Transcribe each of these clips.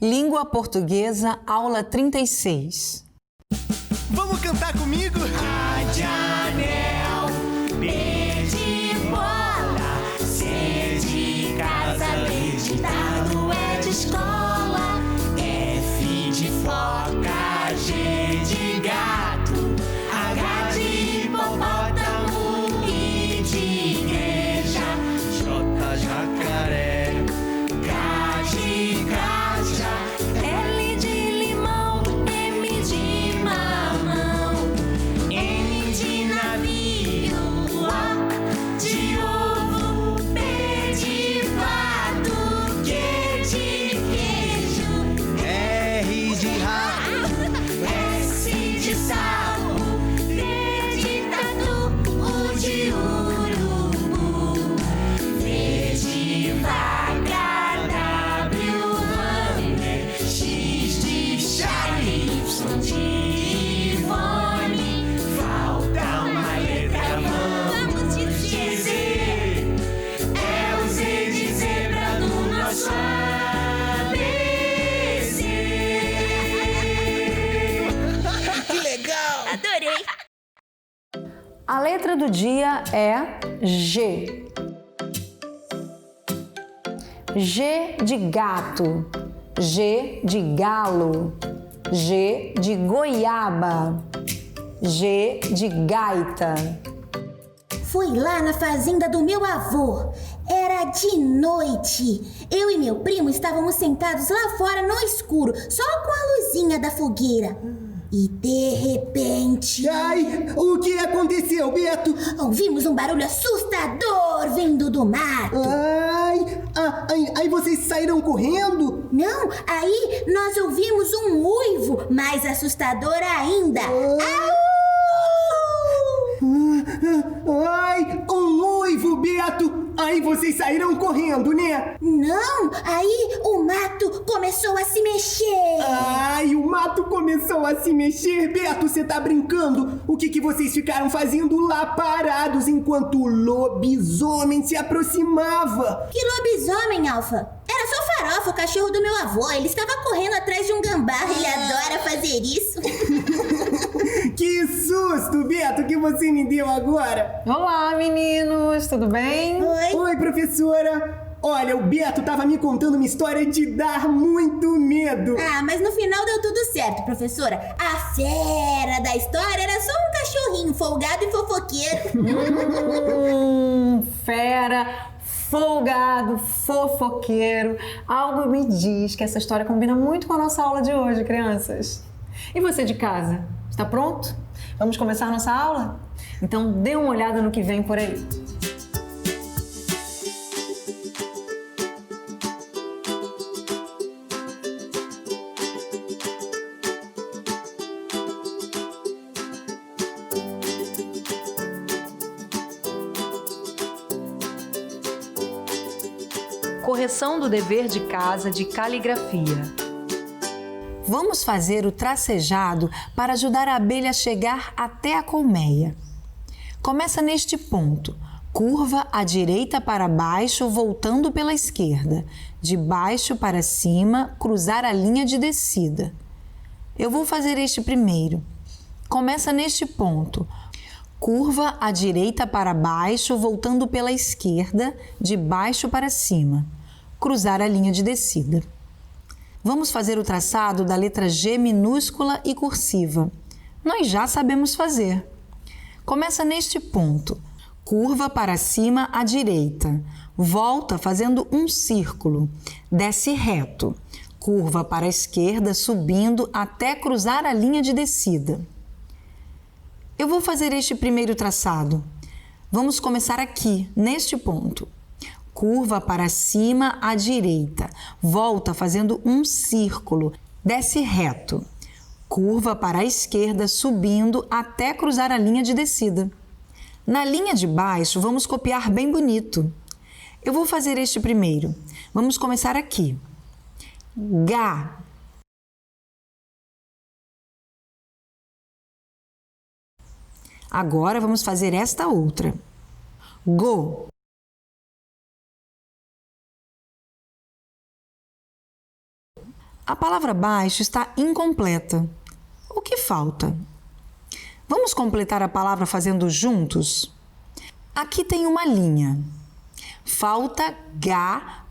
Língua Portuguesa, aula 36. Vamos cantar comigo? A de anel, B de bola, C de casa, D de dado, E de escola, F de foca, G de gato, H de hipopótamo, I de igreja, J de jacaré, K de caixa, L de limão, M de mamão, N de navio, O de ovo, P de pato, Q de queijo, R de rato, S de sapo, T de tatu, U de urubu, V de vaca, W hamster, X de Charlie, Y de Ivone, falta uma letra, vamos dizer, é o Z de zebra do nosso ABC. que legal! Adorei! A letra do dia é G. G de gato, G de galo, G de goiaba, G de gaita. Fui lá na fazenda do meu avô. Era de noite. Eu e meu primo estávamos sentados lá fora no escuro, só com a luzinha da fogueira. E de repente... Ai, o que aconteceu, Beto? ouvimos um barulho assustador vindo do mato. Aí vocês saíram correndo? Não, aí nós ouvimos um uivo mais assustador ainda. Au! Ai, um uivo, Beto! Aí vocês saíram correndo, né? Não, aí o mato começou a se mexer. Ai, o mato começou a se mexer. Beto, você tá brincando? O que vocês ficaram fazendo lá parados enquanto o lobisomem se aproximava? Que lobisomem, Alfa? Era só Farofa, o cachorro do meu avô. Ele estava correndo atrás de um gambá. Ele adora fazer isso. Que susto, Beto, que você me deu agora. Olá, meninos, tudo bem? Oi. Oi, professora. Olha, o Beto tava me contando uma história de dar muito medo. Ah, mas no final deu tudo certo, professora. A fera da história era só um cachorrinho folgado e fofoqueiro. Fera, folgado, fofoqueiro. Algo me diz que essa história combina muito com a nossa aula de hoje, crianças. E você de casa, está pronto? Vamos começar a nossa aula? Então dê uma olhada no que vem por aí. Correção do dever de casa de caligrafia. Vamos fazer o tracejado para ajudar a abelha a chegar até a colmeia. Começa neste ponto. Curva à direita para baixo, voltando pela esquerda. De baixo para cima, cruzar a linha de descida. Eu vou fazer este primeiro. Começa neste ponto. Curva à direita para baixo, voltando pela esquerda, de baixo para cima. Cruzar a linha de descida. Vamos fazer o traçado da letra G minúscula e cursiva. Nós já sabemos fazer. Começa neste ponto. Curva para cima à direita. Volta fazendo um círculo. Desce reto. Curva para a esquerda, subindo até cruzar a linha de descida. Eu vou fazer este primeiro traçado. Vamos começar aqui, neste ponto. Curva para cima à direita. Volta fazendo um círculo. Desce reto. Curva para a esquerda, subindo até cruzar a linha de descida. Na linha de baixo, vamos copiar bem bonito. Eu vou fazer este primeiro. Vamos começar aqui. Gá. Agora vamos fazer esta outra. Go. a palavra baixo está incompleta. O que falta? Vamos completar a palavra fazendo juntos? Aqui tem uma linha. Falta G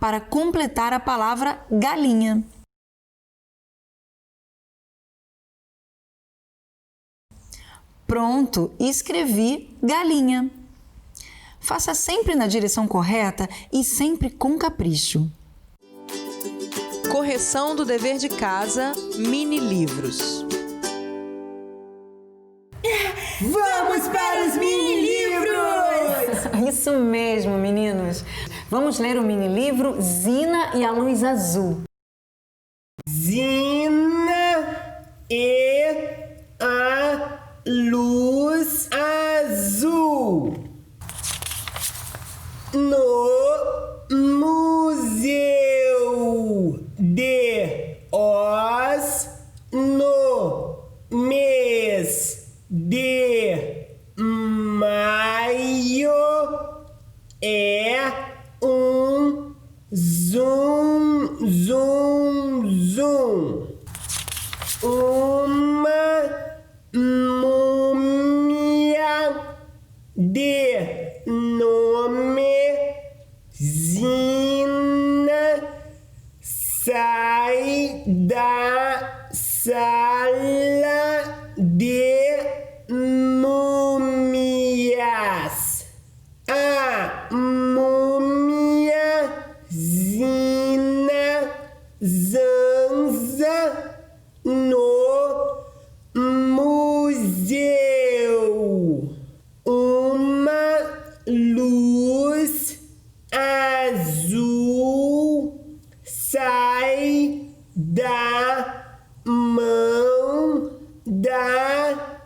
para completar a palavra galinha. Pronto, escrevi galinha. Faça sempre na direção correta e sempre com capricho. Correção do dever de casa, mini livros. Vamos para os mini-livros! Isso mesmo, meninos. Vamos ler o mini-livro Zina e a Luz Azul. Zina e a luz azul. No Museu de Oz, no mês de maio, é um zum, zum, zum. Uma múmia de nome Zina sai da sala de múmias. A múmia Zina zanza no museu. Uma luz azul sai da mão da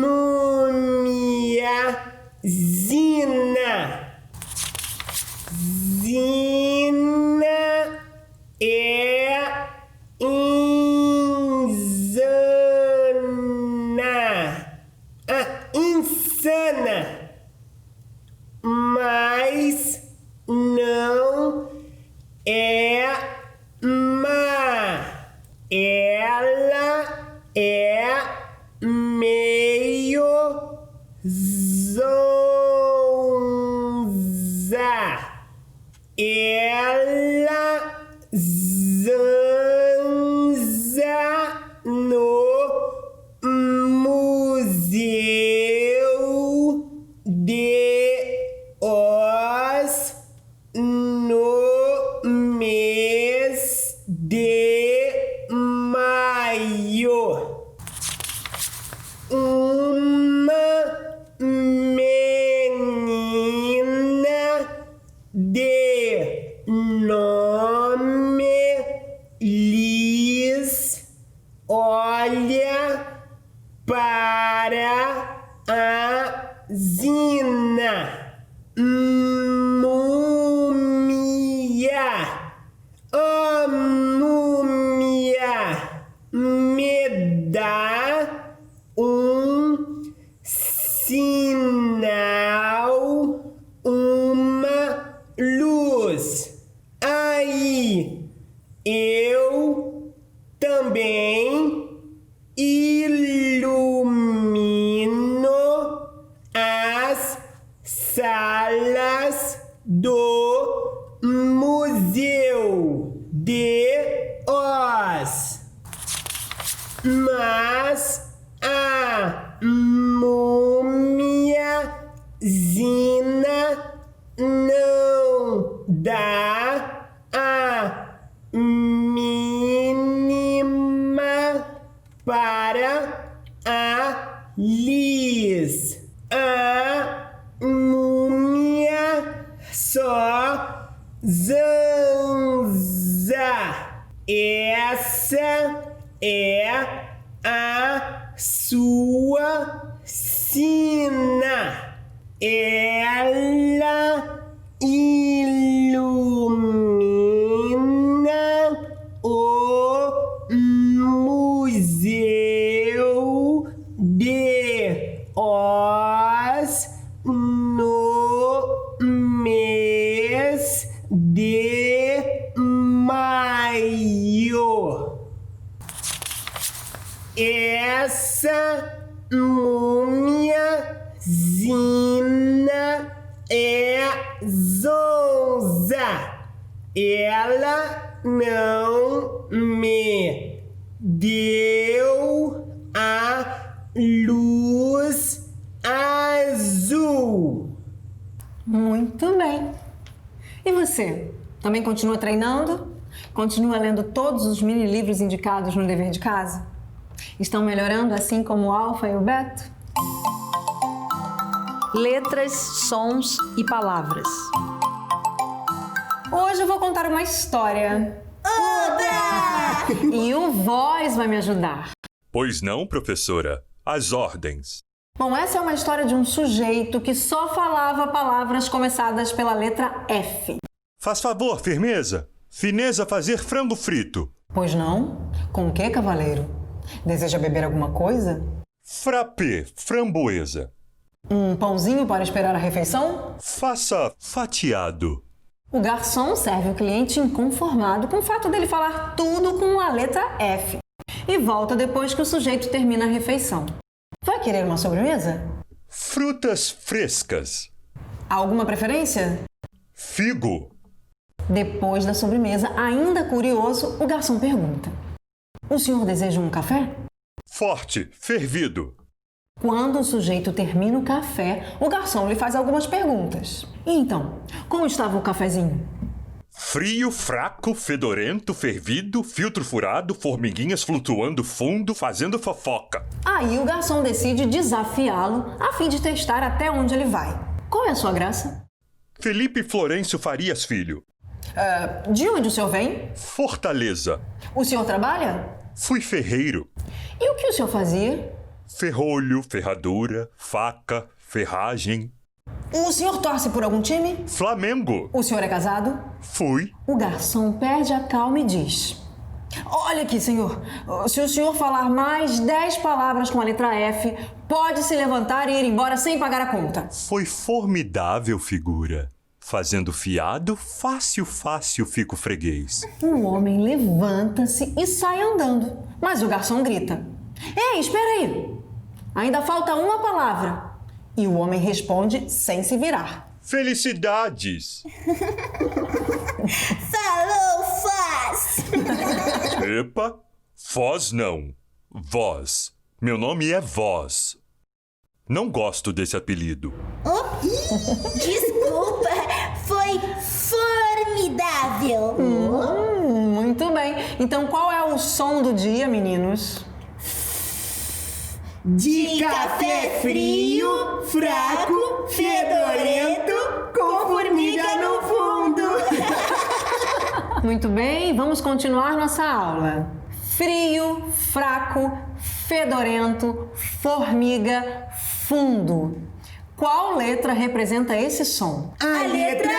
múmia Zina. Zina é insana, mas não é má. Ela é meio zonza. Ela zanza no Museu de Oz no mês de maio. Uma menina de nome Liz olha para a Zina. Múmia, oh múmia, me dá um sinal, uma luz. Aí eu também ilumino as salas do Museu de Oz. Mas a múmia Zina não dá a mínima para a Liz. A múmia só zanza. Essa é a sua sina. Ela ilumina o Museu de Oz no mês de maio. é zonza. Ela não me deu a luz azul. Muito bem. E você? Também continua treinando? Continua lendo todos os mini livros indicados no dever de casa? Estão melhorando assim como o Alfa e o Beto? Letras, sons e palavras. Hoje eu vou contar uma história. Oba! E o Voz vai me ajudar. Pois não, professora. As ordens. Bom, essa é uma história de um sujeito que só falava palavras começadas pela letra F. Faz favor, firmeza. Fineza fazer frango frito. Pois não? Com o que, cavaleiro? Deseja beber alguma coisa? Frappé, framboesa. Um pãozinho para esperar a refeição? Faça fatiado. O garçom serve o cliente inconformado com o fato dele falar tudo com a letra F. E volta depois que o sujeito termina a refeição. Vai querer uma sobremesa? Frutas frescas. Alguma preferência? Figo. Depois da sobremesa, ainda curioso, o garçom pergunta: o senhor deseja um café? Forte, fervido. Quando o sujeito termina o café, o garçom lhe faz algumas perguntas. E então, como estava o cafezinho? Frio, fraco, fedorento, fervido, filtro furado, formiguinhas flutuando fundo, fazendo fofoca. Aí o garçom decide desafiá-lo a fim de testar até onde ele vai. Qual é a sua graça? Felipe Florencio Farias Filho. De onde o senhor vem? Fortaleza. O senhor trabalha? Fui ferreiro. E o que o senhor fazia? Ferrolho, ferradura, faca, ferragem. O senhor torce por algum time? Flamengo. O senhor é casado? Fui. O garçom perde a calma e diz: olha aqui, senhor. Se o senhor falar mais 10 palavras com a letra F, pode se levantar e ir embora sem pagar a conta. Foi formidável, figura. Fazendo fiado, fácil fico freguês. O homem levanta-se e sai andando. Mas o garçom grita: ei, espera aí. Ainda falta uma palavra. E o homem responde sem se virar: Felicidades! Falou, Foz! Epa, Foz não. Voz. Meu nome é Voz. Não gosto desse apelido. Oh, desculpa, foi formidável. Muito bem. Então qual é o som do dia, meninos? De café frio, fraco, fedorento, com formiga no fundo. Muito bem, vamos continuar nossa aula. Frio, fraco, fedorento, formiga, fundo. Qual letra representa esse som? A letra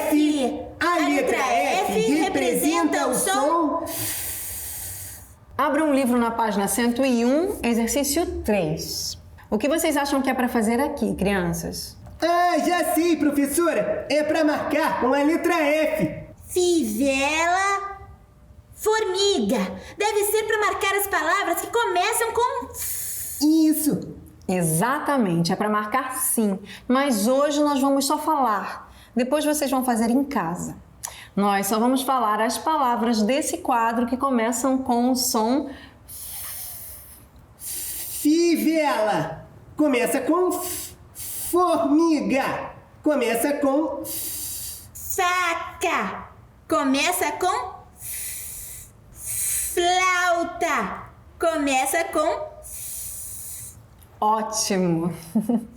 F. A letra F representa o som. Abra um livro na página 101, exercício 3. O que vocês acham que é para fazer aqui, crianças? Ah, já sei, professora. É para marcar com a letra F. Fivela, formiga. Deve ser para marcar as palavras que começam com Isso. Exatamente, é para marcar sim. Mas hoje nós vamos só falar. Depois vocês vão fazer em casa. Nós só vamos falar as palavras desse quadro que começam com o som Fivela. Começa com formiga. Começa com faca. Começa com flauta. Começa com ótimo.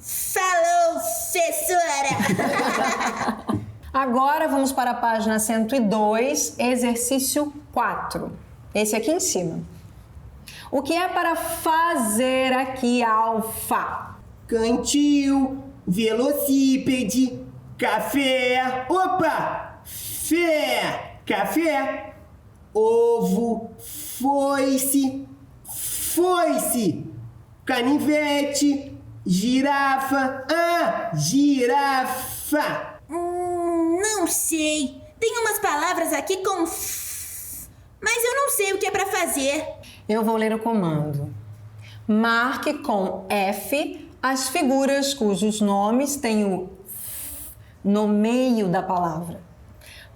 falou, professora. Agora vamos para a página 102, exercício 4. Esse aqui em cima. O que é para fazer aqui, Alfa? cantil, velocípede, café. Opa! Fé! Café. Ovo, foice, canivete, girafa. Ah, girafa. Não sei. Tem umas palavras aqui com f, mas eu não sei o que é para fazer. Eu vou ler o comando. Marque com F as figuras cujos nomes têm o no meio da palavra.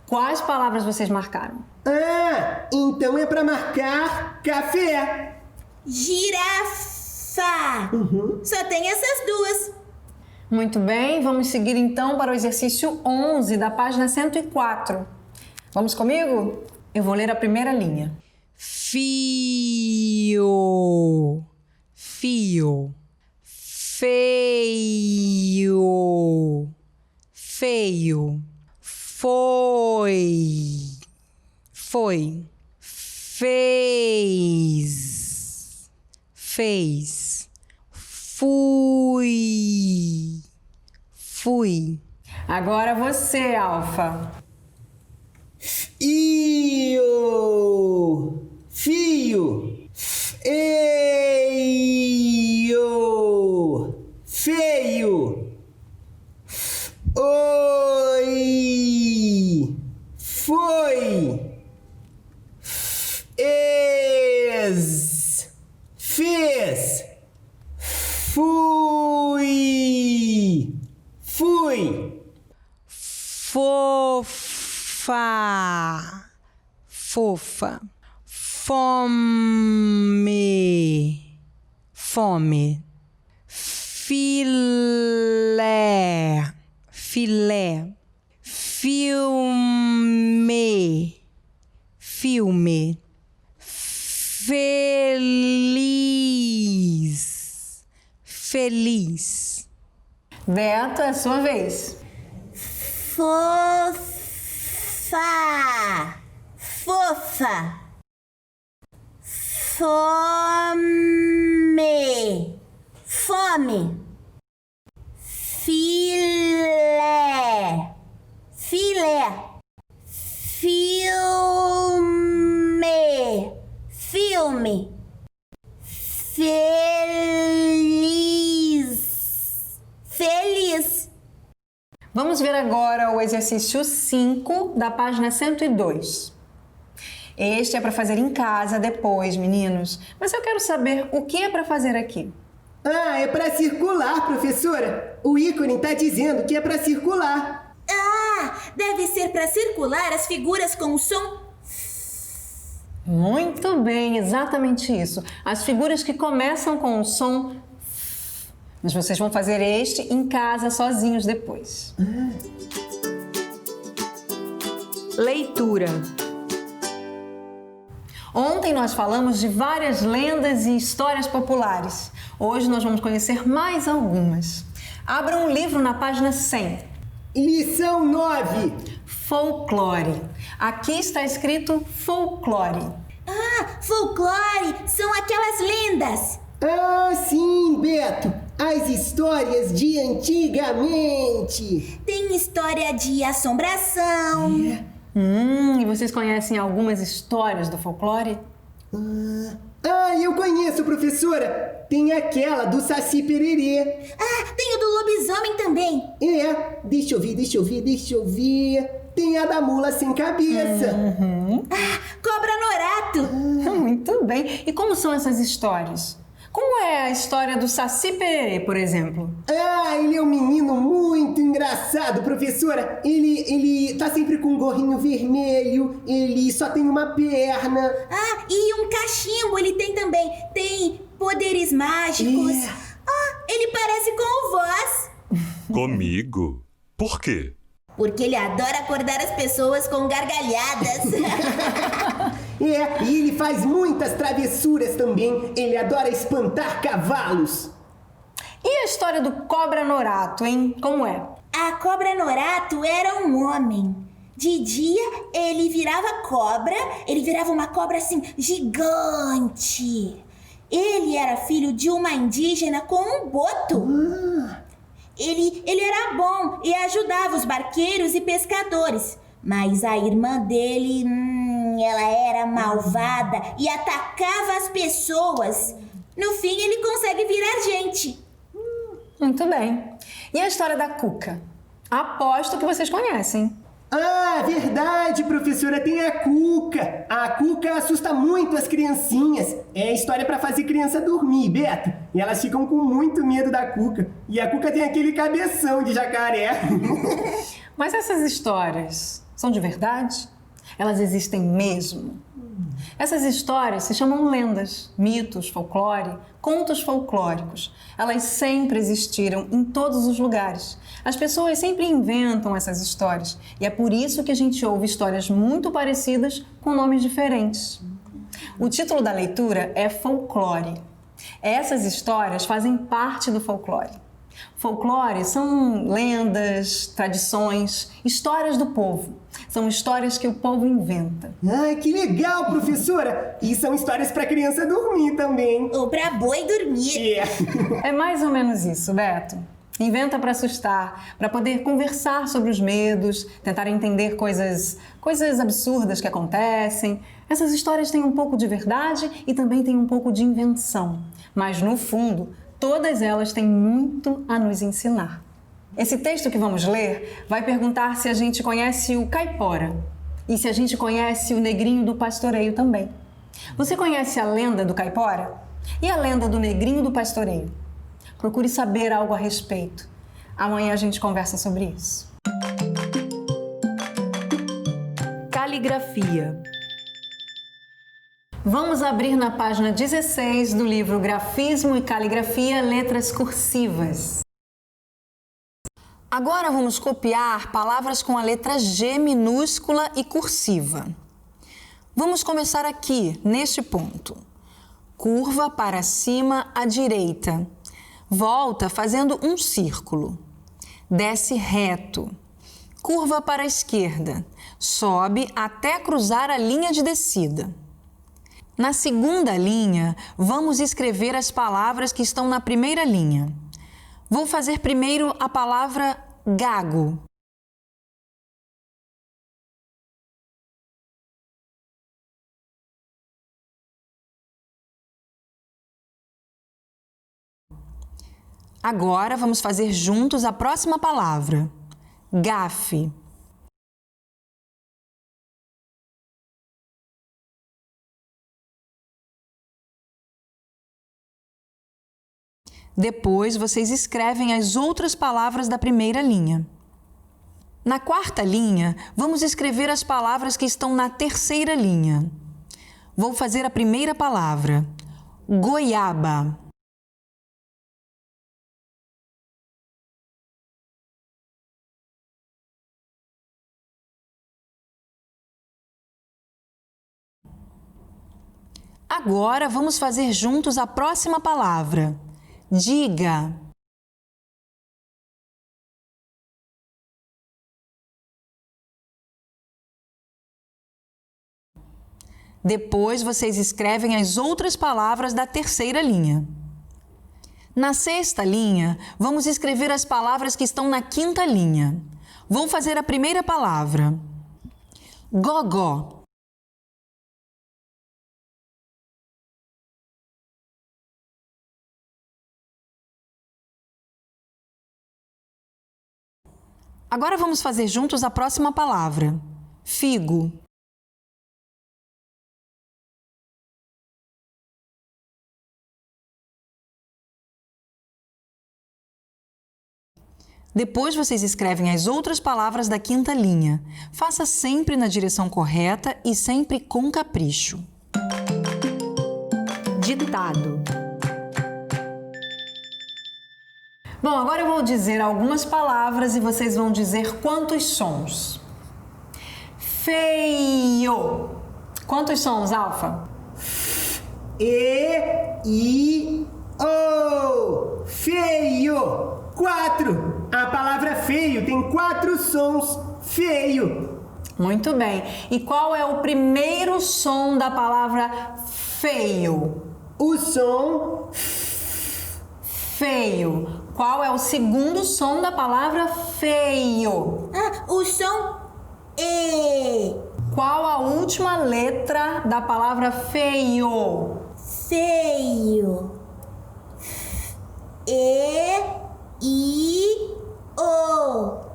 Quais palavras vocês marcaram? Ah, então é pra marcar café. Girafa. Só tem essas duas. Muito bem, vamos seguir então para o exercício 11 da página 104. Vamos comigo? Eu vou ler a primeira linha. Fio, fio, feio, feio, foi, foi, fez, fez, fui, fui. Agora você, Alfa. Fio, fio, feio, feio, oi, foi, fez, fui, fui. Fofa, fofa, fome, fome, filé, filé, filme, filme, feliz, feliz. Beto, é a sua vez. Fofa. Fofa. Fome. Fome. Filé. Filé. Filme. Filme. Feliz. Feliz. Vamos ver agora o exercício 5 da página 102. Este é para fazer em casa depois, meninos. Mas eu quero saber o que é para fazer aqui. Ah, é pra circular, professora. O ícone tá dizendo que é pra circular. Ah, deve ser para circular as figuras com o som. Muito bem, exatamente isso. As figuras que começam com o som F. Mas vocês vão fazer este em casa sozinhos depois. Leitura. Ontem nós falamos de várias lendas e histórias populares. Hoje nós vamos conhecer mais algumas. Abra um livro na página 100. Lição 9. Folclore. Aqui está escrito folclore. Ah, folclore são aquelas lendas. Ah, sim, Beto. As histórias de antigamente. Tem história de assombração. E vocês conhecem algumas histórias do folclore? Ah, eu conheço, professora. Tem aquela do Saci Pererê. Ah, tem o do lobisomem também. É, deixa eu ver. Tem a da mula sem cabeça. Ah, Cobra Norato. Muito bem. E como são essas histórias? Como é a história do Saci Pererê, por exemplo? Ah, ele é um menino muito engraçado, professora. Ele tá sempre com um gorrinho vermelho, ele só tem uma perna. Ah, e um cachimbo ele tem também. Tem poderes mágicos. É. Ah, ele parece com o Voz. Comigo? Por quê? Porque ele adora acordar as pessoas com gargalhadas. É, e ele faz muitas travessuras também. Ele adora espantar cavalos. E a história do Cobra Norato, hein? Como é? A Cobra Norato era um homem. De dia, ele virava cobra. Ele virava uma cobra assim, gigante. Ele era filho de uma indígena com um boto. Ele era bom e ajudava os barqueiros e pescadores. Mas a irmã dele, ela era malvada e atacava as pessoas. No fim, ele consegue virar gente. Muito bem. E a história da Cuca? Aposto que vocês conhecem. Ah, verdade, professora, tem a Cuca. A Cuca assusta muito as criancinhas. É história pra fazer criança dormir, Beto. E elas ficam com muito medo da Cuca. E a Cuca tem aquele cabeção de jacaré. Mas essas histórias são de verdade? Elas existem mesmo? Essas histórias se chamam lendas, mitos, folclore, contos folclóricos. Elas sempre existiram em todos os lugares. As pessoas sempre inventam essas histórias e é por isso que a gente ouve histórias muito parecidas com nomes diferentes. O título da leitura é Folclore. Essas histórias fazem parte do folclore. Folclore são lendas, tradições, histórias do povo. São histórias que o povo inventa. Ai, que legal, professora! E são histórias para criança dormir também. Ou pra boi dormir. É mais ou menos isso, Beto. Inventa para assustar, para poder conversar sobre os medos, tentar entender coisas absurdas que acontecem. Essas histórias têm um pouco de verdade e também têm um pouco de invenção. Mas, no fundo, todas elas têm muito a nos ensinar. Esse texto que vamos ler vai perguntar se a gente conhece o caipora e se a gente conhece o negrinho do pastoreio também. Você conhece a lenda do caipora? E a lenda do negrinho do pastoreio? Procure saber algo a respeito. Amanhã a gente conversa sobre isso. Caligrafia. Vamos abrir na página 16 do livro Grafismo e Caligrafia, Letras Cursivas. Agora vamos copiar palavras com a letra G minúscula e cursiva. Vamos começar aqui, neste ponto. Curva para cima à direita. Volta fazendo um círculo. Desce reto. Curva para a esquerda. Sobe até cruzar a linha de descida. Na segunda linha, vamos escrever as palavras que estão na primeira linha. Vou fazer primeiro a palavra gago. Agora vamos fazer juntos a próxima palavra, gafe. Depois, vocês escrevem as outras palavras da primeira linha. Na quarta linha, vamos escrever as palavras que estão na terceira linha. Vou fazer a primeira palavra, goiaba. Agora, vamos fazer juntos a próxima palavra. Diga. Depois, vocês escrevem as outras palavras da terceira linha. Na sexta linha, vamos escrever as palavras que estão na quinta linha. Vou fazer a primeira palavra. Gogó. Agora vamos fazer juntos a próxima palavra. Figo. Depois vocês escrevem as outras palavras da quinta linha. Faça sempre na direção correta e sempre com capricho. Ditado. Bom, agora eu vou dizer algumas palavras e vocês vão dizer quantos sons. Feio. Quantos sons, Alfa? E, I, O. Feio. 4. A palavra feio tem 4 sons. Feio. Muito bem. E qual é o primeiro som da palavra feio? O som feio. Qual é o segundo som da palavra feio? O som E. Qual a última letra da palavra feio? Feio. E, I, O.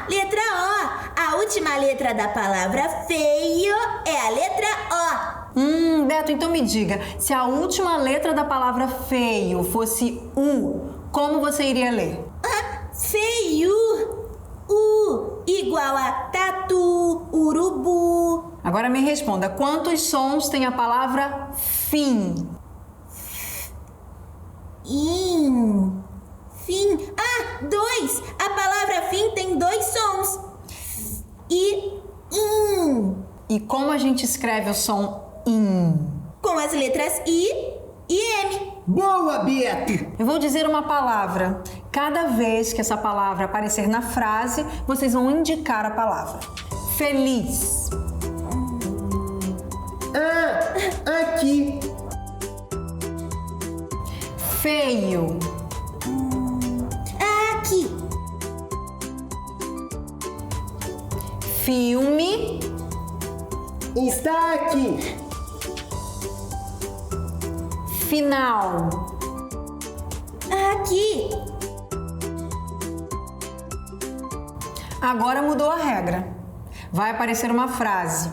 Letra O. A última letra da palavra feio é a letra O. Beto, então me diga, se a última letra da palavra feio fosse U, como você iria ler? Feio. U. urubu. Agora me responda, quantos sons tem a palavra fim? Fim. Ah, 2. A palavra fim tem 2 sons. E E como a gente escreve o som in? com as letras I e M. Boa, Beto! Eu vou dizer uma palavra. Cada vez que essa palavra aparecer na frase, vocês vão indicar a palavra. Feliz. Ah, aqui. Feio. Aqui. Filme. Está aqui. Final. Aqui. Agora mudou a regra. Vai aparecer uma frase.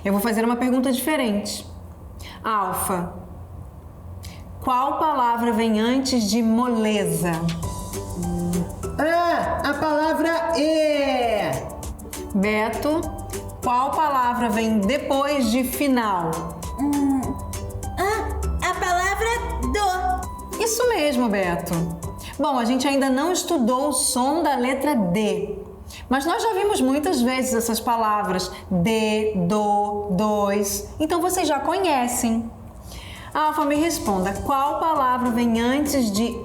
Eu vou fazer uma pergunta diferente. Alfa. Qual palavra vem antes de moleza? Ah, a palavra é. Beto. Qual palavra vem depois de final? A palavra do. Isso mesmo, Beto. Bom, a gente ainda não estudou o som da letra D, mas nós já vimos muitas vezes essas palavras D, do, dois, então vocês já conhecem. Alfa, me responda, qual palavra vem antes de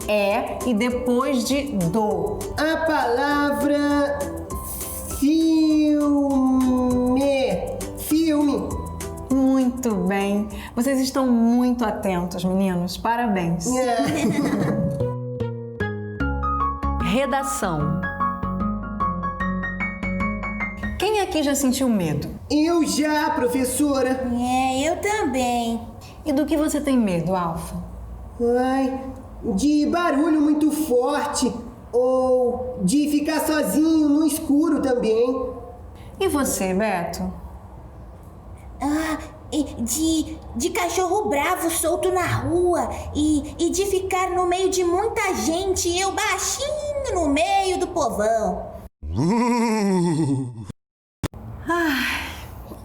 e depois de do? A palavra. Filme. Muito bem. Vocês estão muito atentos, meninos. Parabéns. Redação. Quem aqui já sentiu medo? Eu já, professora. Eu também. E do que você tem medo, Alfa? Ai, de barulho muito forte. Ou de ficar sozinho no escuro também. E você, Beto? De cachorro bravo solto na rua e de ficar no meio de muita gente e eu baixinho no meio do povão.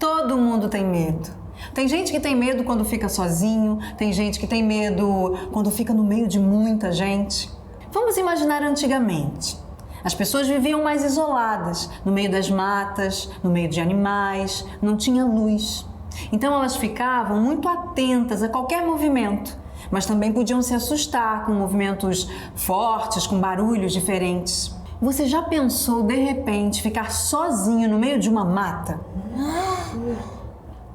Todo mundo tem medo. Tem gente que tem medo quando fica sozinho, tem gente que tem medo quando fica no meio de muita gente. Vamos imaginar antigamente. As pessoas viviam mais isoladas, no meio das matas, no meio de animais, não tinha luz. Então elas ficavam muito atentas a qualquer movimento, mas também podiam se assustar com movimentos fortes, com barulhos diferentes. Você já pensou, de repente, ficar sozinho no meio de uma mata?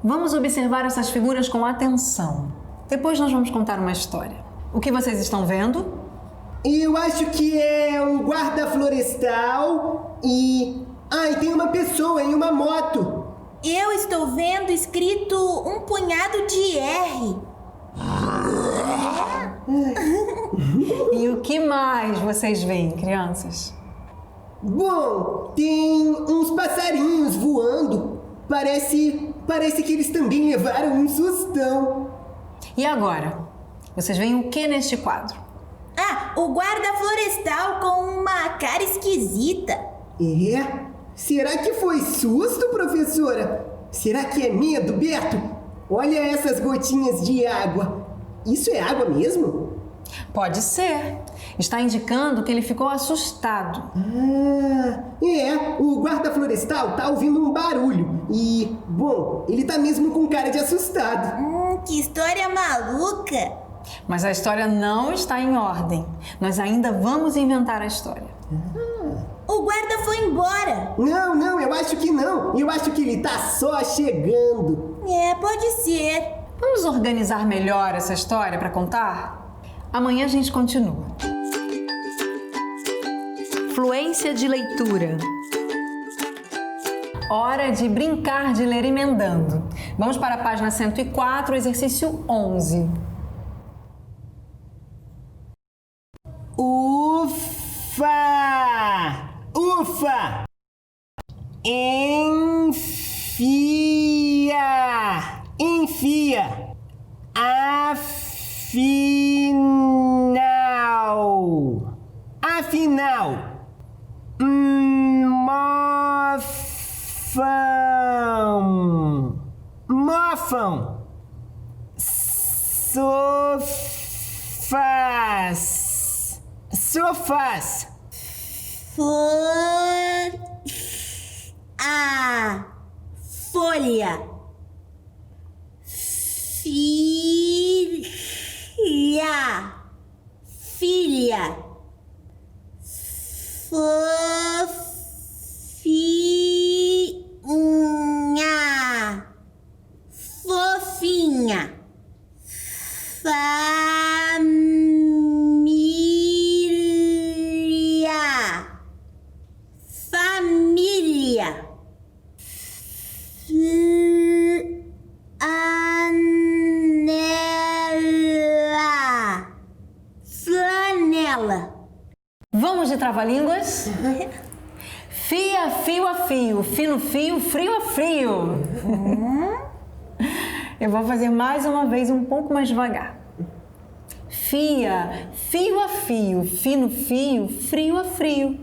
Vamos observar essas figuras com atenção. Depois nós vamos contar uma história. O que vocês estão vendo? Eu acho que é um guarda florestal e tem uma pessoa em uma moto. Eu estou vendo escrito um punhado de R. E o que mais vocês veem, crianças? Bom, tem uns passarinhos voando. Parece que eles também levaram um sustão. E agora? Vocês veem o que neste quadro? O guarda florestal com uma cara esquisita. É? Será que foi susto, professora? Será que é medo, Beto? Olha essas gotinhas de água. Isso é água mesmo? Pode ser. Está indicando que ele ficou assustado. O guarda florestal tá ouvindo um barulho. E, bom, ele tá mesmo com cara de assustado. Que história maluca. Mas a história não está em ordem. Nós ainda vamos inventar a história. O guarda foi embora. Não, eu acho que não. Eu acho que ele tá só chegando. Pode ser. Vamos organizar melhor essa história para contar? Amanhã a gente continua. Fluência de leitura. Hora de brincar de ler emendando. Vamos para a página 104, exercício 11. Ufa! Enfia! Afinal! Mofão! garrafão. Sofás. Sofás. Folha. Filha. Fofinha. Família. Flanela. Vamos de trava-línguas? Fia, fio a fio, fino fio, frio a frio. Eu vou fazer mais uma vez um pouco mais devagar. Fia, fio a fio, fino fio, frio a frio.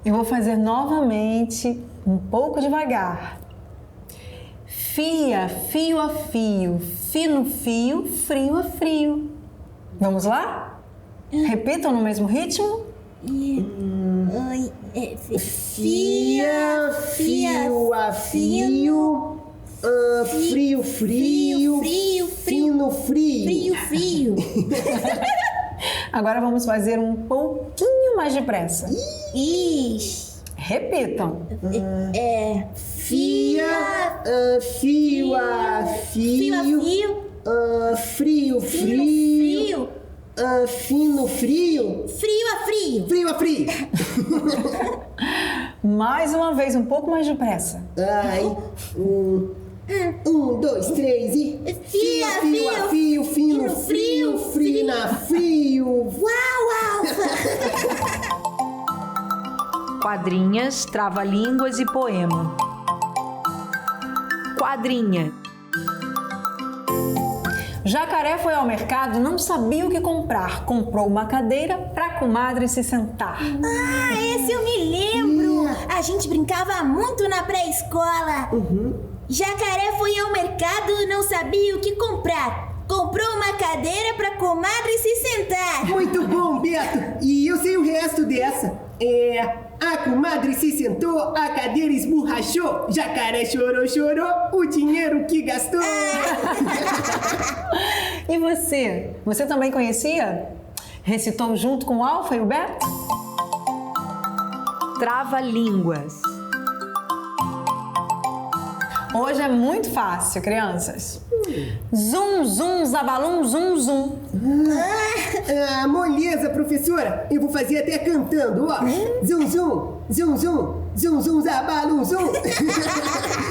Eu vou fazer novamente um pouco devagar. Fia, fio a fio, fino fio, frio a frio. Vamos lá? Repitam no mesmo ritmo. Fia, fio a fio, frio, fino, frio. Agora vamos fazer um pouquinho mais depressa. Repitam. Fia, fio a fio, frio, fino, frio. Frio a frio. Mais uma vez, um pouco mais depressa. Ai, 1, 2, 3 e... Fia, fio a fio, fino, frio, frio. Uau, Alfa. Quadrinhas, trava-línguas e poema. Quadrinha. Jacaré foi ao mercado, não sabia o que comprar. Comprou uma cadeira para a comadre se sentar. Esse eu me lembro. A gente brincava muito na pré-escola. Jacaré foi ao mercado e não sabia o que comprar. Comprou uma cadeira pra comadre se sentar. Muito bom, Beto. E eu sei o resto dessa. A comadre se sentou, a cadeira esborrachou, jacaré chorou, o dinheiro que gastou. E você? Você também conhecia? Recitou junto com o Alfa e o Beto? Trava-línguas. Hoje é muito fácil, crianças. Zum, zum, zabalum, zum, zum. Moleza, professora. Eu vou fazer até cantando, ó. Zum, zum, zum, zum, zum, zum, zabalum, zum.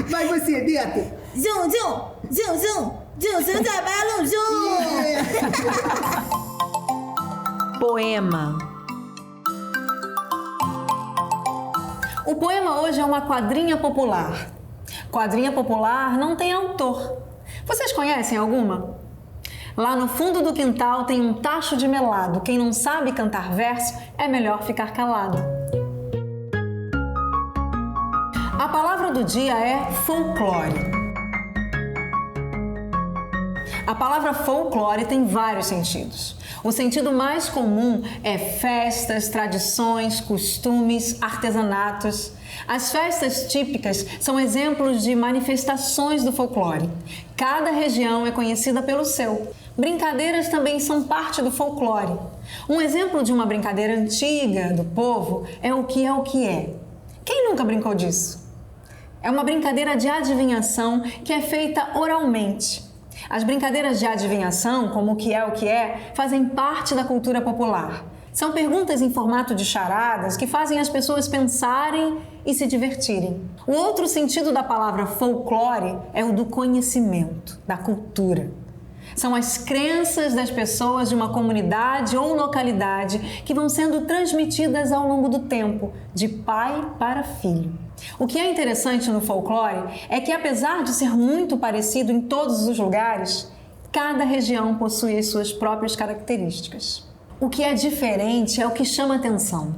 Vai você, Beto. Zum, zum, zum, zum, zum, zum, zabalum, zum. Poema. O poema hoje é uma quadrinha popular. Quadrinha popular não tem autor. Vocês conhecem alguma? Lá no fundo do quintal tem um tacho de melado. Quem não sabe cantar verso, é melhor ficar calado. A palavra do dia é folclore. A palavra folclore tem vários sentidos. O sentido mais comum é festas, tradições, costumes, artesanatos. As festas típicas são exemplos de manifestações do folclore. Cada região é conhecida pelo seu. Brincadeiras também são parte do folclore. Um exemplo de uma brincadeira antiga do povo é o que é o que é. Quem nunca brincou disso? É uma brincadeira de adivinhação que é feita oralmente. As brincadeiras de adivinhação, como o que é, fazem parte da cultura popular. São perguntas em formato de charadas que fazem as pessoas pensarem e se divertirem. O outro sentido da palavra folclore é o do conhecimento, da cultura. São as crenças das pessoas de uma comunidade ou localidade que vão sendo transmitidas ao longo do tempo, de pai para filho. O que é interessante no folclore é que, apesar de ser muito parecido em todos os lugares, cada região possui as suas próprias características. O que é diferente é o que chama atenção.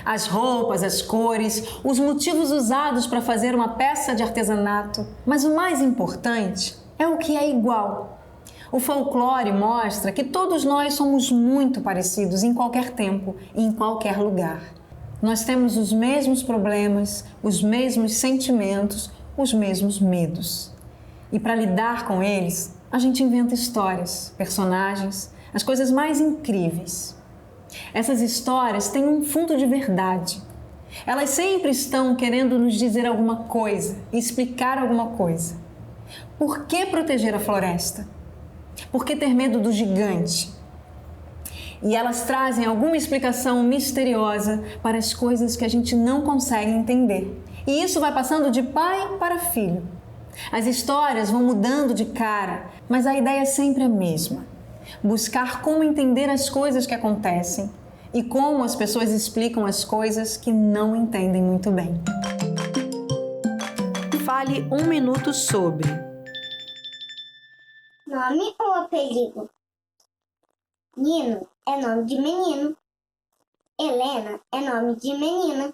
As roupas, as cores, os motivos usados para fazer uma peça de artesanato. Mas o mais importante é o que é igual. O folclore mostra que todos nós somos muito parecidos em qualquer tempo e em qualquer lugar. Nós temos os mesmos problemas, os mesmos sentimentos, os mesmos medos. E para lidar com eles, a gente inventa histórias, personagens, as coisas mais incríveis. Essas histórias têm um fundo de verdade. Elas sempre estão querendo nos dizer alguma coisa, explicar alguma coisa. Por que proteger a floresta? Por que ter medo do gigante? E elas trazem alguma explicação misteriosa para as coisas que a gente não consegue entender. E isso vai passando de pai para filho. As histórias vão mudando de cara, mas a ideia é sempre a mesma. Buscar como entender as coisas que acontecem e como as pessoas explicam as coisas que não entendem muito bem. Fale 1 minuto sobre. Nome ou apelido? Nino é nome de menino. Helena é nome de menina.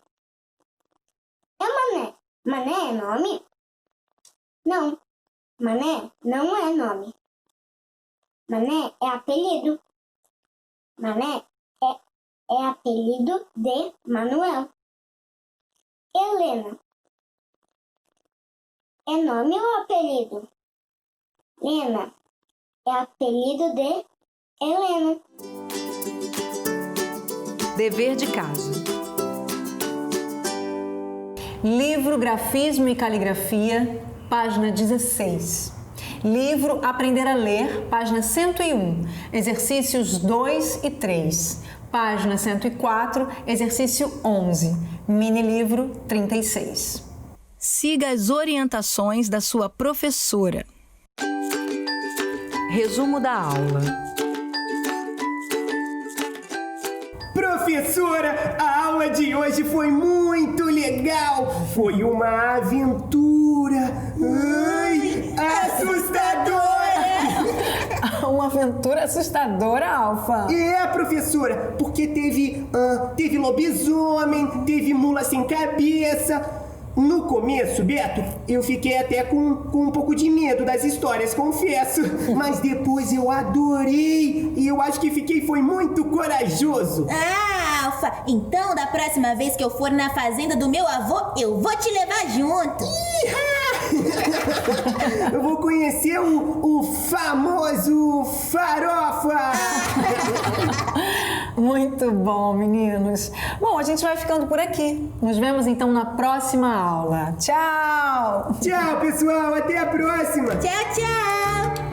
É Mané. Mané é nome? Não. Mané não é nome. Mané é apelido. Mané é apelido de Manuel. Helena é nome ou apelido? Lena é apelido de Helena. Dever de casa. Livro Grafismo e Caligrafia, página 16. Livro Aprender a Ler, página 101, exercícios 2 e 3. Página 104, exercício 11. Mini livro 36. Siga as orientações da sua professora. Resumo da aula. Professora, a aula de hoje foi muito legal. Foi uma aventura. Ai, assustadora! Uma aventura assustadora, Alfa. É, professora, porque teve lobisomem, teve mula sem cabeça. No começo, Beto, eu fiquei até com um pouco de medo das histórias, confesso. Mas depois eu adorei e eu acho que foi muito corajoso. Ah, Alfa, então da próxima vez que eu for na fazenda do meu avô, eu vou te levar junto. Eu vou conhecer o famoso Farofa. Muito bom, meninos. Bom, a gente vai ficando por aqui. Nos vemos então na próxima aula. Tchau! Tchau, pessoal. Até a próxima. Tchau, tchau.